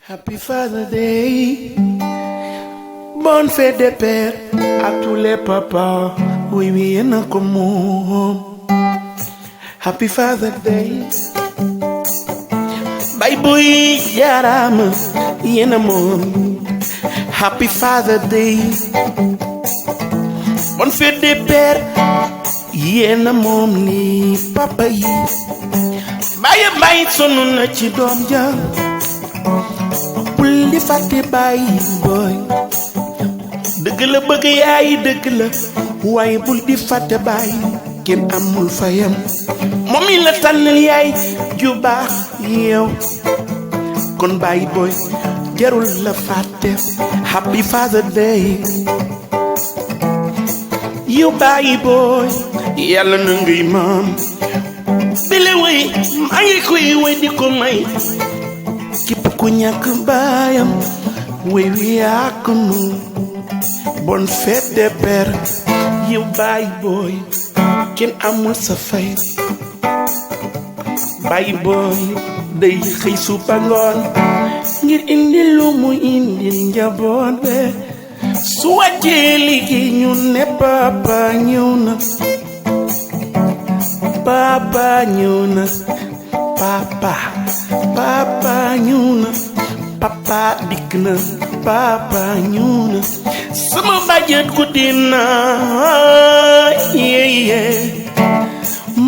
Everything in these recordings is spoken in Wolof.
Happy Father's Day, bonne fête des pères à tous les papas. Oui, oui, y'en a comme moi. Happy Father's Day, bye boy, yarama, y'en a moi. Happy Father's Day, bonne fête des pères, y'en a moi, ni papa yi. Bye, sonu na ci doom ja. Bul di fàtte bàyyi boy dëgg la bëgg yaay dëgg la waaye bul di fàtte bàyyi kenn amul fayam moom mi la tànnal yaay ju baax yow kon bàyyi boy jarul la fàtte. Happy Father's Day yow bàyyi boy yàlla na ngay maam bile way maa ngi koy way di ko may képp ku ñàkk baayam wey wi ak nu bonne fête des pères yow baay booy kenn amul sa fay. Baay booy day xëy suba ngoon ngir indi lu mu indil njaboot be su wàccee liggéey ñu ne papa ñëw na papa ñëw na papa ñëw na papa dikk na papa ñëw na sama bàjjet guddi na yeye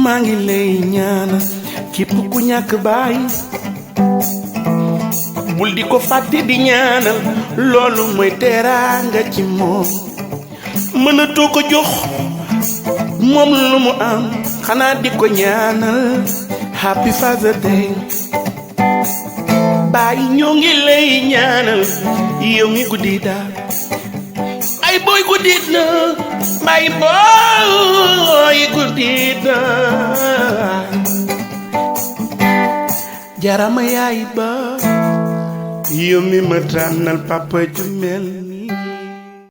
maa ngi lay ñaana képp ku ñàkk baay bul di ko fàtte di ñaanal loolu mooy teraanga ci moom mënatoo ko jox moom lu mu am xanaa di ko ñaanal. Happy Father's Day baay ñoo ngi lay ñaanal yow mi guddi daal ay booy guddi na baay booy guddi na jarama yaay ba yow mi ma tànnal papa ju mel